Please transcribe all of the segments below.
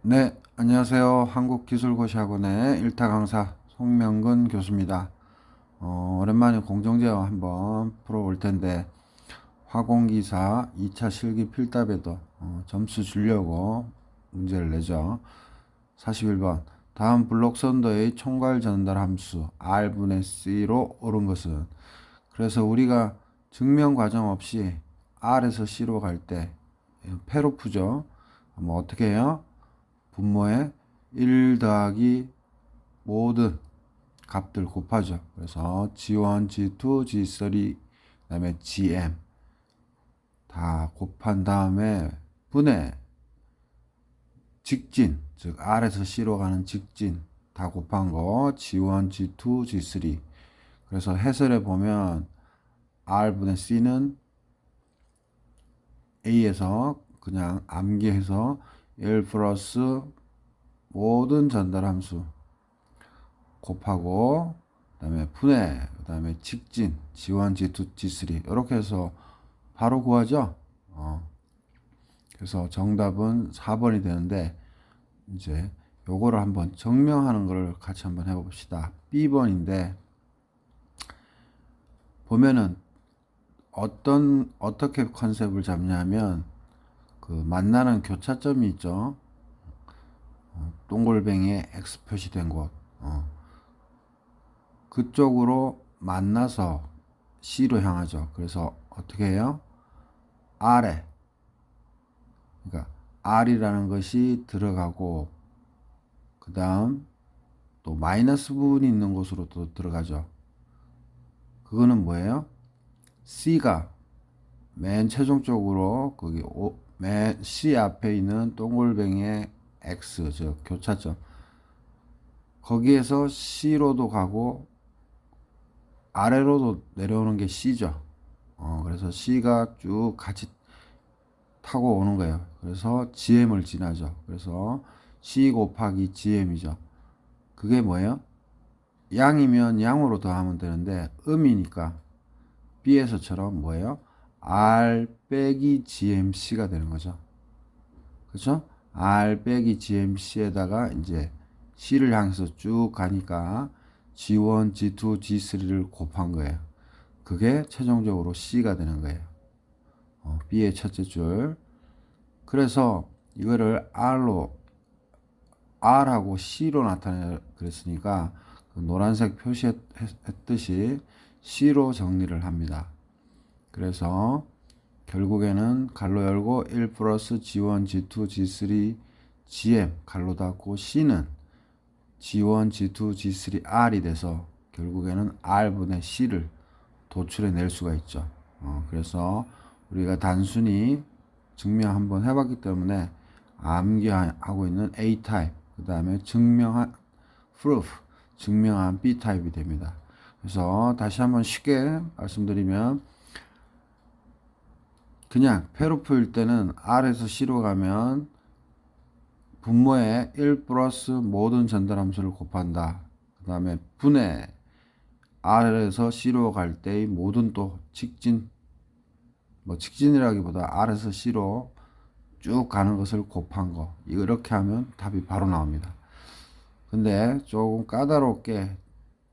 네, 안녕하세요. 한국기술고시학원의 일타 강사 송명근 교수입니다. 오랜만에 공정제어 한번 풀어볼 텐데, 화공기사 2차 실기 필답에도 점수 주려고 문제를 내죠. 41번. 다음 블록 선더의 총괄 전달 함수 R분의 C로 옳은 것은? 그래서 우리가 증명 과정 없이 R에서 C로 갈 때, 패로 푸죠. 어떻게 해요? 분모에 1 더하기 모든 값들 곱하죠. 그래서 G1, G2, G3, 그 다음에 GM 다 곱한 다음에 분의 직진, 즉 R에서 C로 가는 직진 다 곱한 거 G1, G2, G3. 그래서 해설에 보면 R분의 C는 A에서 그냥 암기해서 1 플러스 모든 전달 함수 곱하고 그다음에 분해 그다음에 직진 G1, G2, G3 이렇게 해서 바로 구하죠. 그래서 정답은 4번이 되는데 이제 요거를 한번 증명하는 걸 같이 한번 해봅시다. B번인데 보면은 어떻게 컨셉을 잡냐면 그 만나는 교차점이 있죠. 동글뱅이에 X 표시된 곳. 그쪽으로 만나서 C로 향하죠. 그래서 어떻게 해요? R에, 그러니까 R이라는 것이 들어가고, 그 다음 또 마이너스 부분이 있는 곳으로 또 들어가죠. 그거는 뭐예요? C가 맨 최종적으로 거기 맨 C 앞에 있는 동글뱅이의 X, 즉 교차점. 거기에서 C로도 가고 아래로도 내려오는 게 C죠. 그래서 C가 쭉 같이 타고 오는 거예요. 그래서 GM을 지나죠. 그래서 C 곱하기 GM이죠. 그게 뭐예요? 양이면 양으로 더하면 되는데 음이니까 B에서처럼 뭐예요? R 빼기 GMC가 되는 거죠. 그렇죠? R 빼기 GMC에다가 이제 C를 향해서 쭉 가니까 G1, G2, G3를 곱한 거예요. 그게 최종적으로 C가 되는 거예요. B의 첫째 줄. 그래서 이거를 R하고 C로 나타내 그랬으니까 그 노란색 표시했듯이 C로 정리를 합니다. 그래서 결국에는 갈로 열고 1 플러스 G1, G2, G3, GM 갈로 닫고 C는 G1, G2, G3, R이 돼서 결국에는 R분의 C를 도출해 낼 수가 있죠. 그래서 우리가 단순히 증명 한번 해봤기 때문에 암기하고 있는 A 타입, 그 다음에 증명한 proof, 증명한 B 타입이 됩니다. 그래서 다시 한번 쉽게 말씀드리면 그냥 패로프일 때는 R에서 C로 가면 분모에 1 플러스 모든 전달 함수를 곱한다. 그 다음에 분의 R에서 C로 갈 때의 모든 또 직진, 직진이라기보다 R에서 C로 쭉 가는 것을 곱한 거. 이렇게 하면 답이 바로 나옵니다. 근데 조금 까다롭게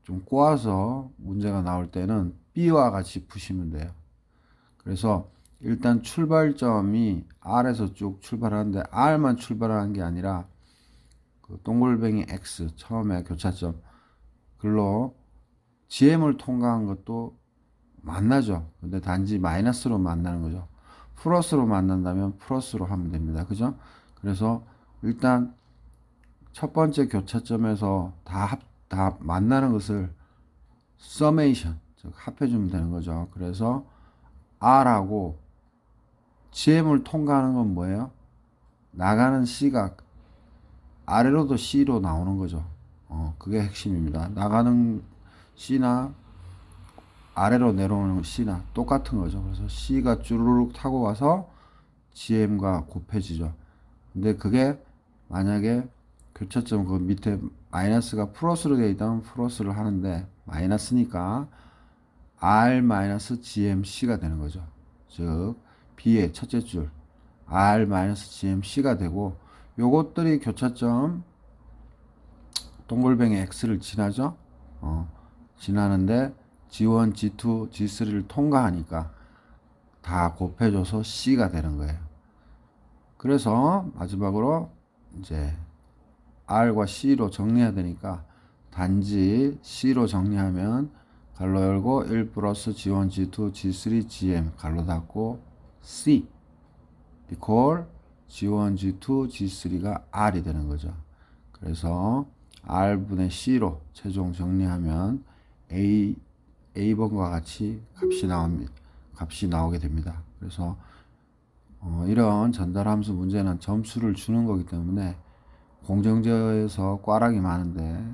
좀 꼬아서 문제가 나올 때는 B와 같이 푸시면 돼요. 그래서 일단 출발점이 R에서 쭉 출발하는데 R만 출발하는 게 아니라 그 동글뱅이 X 처음에 교차점 글로 GM을 통과한 것도 만나죠. 근데 단지 마이너스로 만나는 거죠. 플러스로 만난다면 플러스로 하면 됩니다. 그죠? 그래서 일단 첫 번째 교차점에서 다 만나는 것을 서메이션, 즉 합해주면 되는 거죠. 그래서 R하고 GM을 통과하는 건 뭐예요? 나가는 C가 아래로도 C로 나오는 거죠. 그게 핵심입니다. 나가는 C나 아래로 내려오는 C나 똑같은 거죠. 그래서 C가 쭈루룩 타고 와서 GM과 곱해지죠. 근데 그게 만약에 교차점 그 밑에 마이너스가 플러스로 되어 있다면 플러스를 하는데 마이너스니까 R-GMC가 되는 거죠. 즉 B의 첫째 줄 R-GMC가 되고 요것들이 교차점 동글뱅이 X를 지나죠. 지나는데 G1, G2, G3를 통과하니까 다 곱해줘서 C가 되는 거예요. 그래서 마지막으로 이제 R과 C로 정리해야 되니까 단지 C로 정리하면 가로 열고 1 플러스 G1, G2, G3, GM 가로 닫고 C 이퀄 G1, G2, G3가 R이 되는 거죠. 그래서 R분의 C로 최종 정리하면 A번과 같이 값이 나오게 됩니다. 그래서 이런 전달함수 문제는 점수를 주는 거기 때문에 공정제어에서 꽈락이 많은데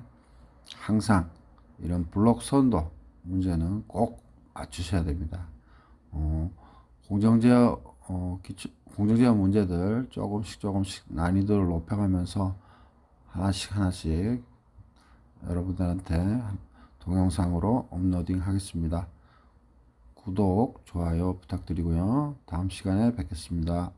항상 이런 블록선도 문제는 꼭 맞추셔야 됩니다. 공정제어 문제들 조금씩 난이도를 높여가면서 하나씩 여러분들한테 동영상으로 업로딩 하겠습니다. 구독, 좋아요 부탁드리고요. 다음 시간에 뵙겠습니다.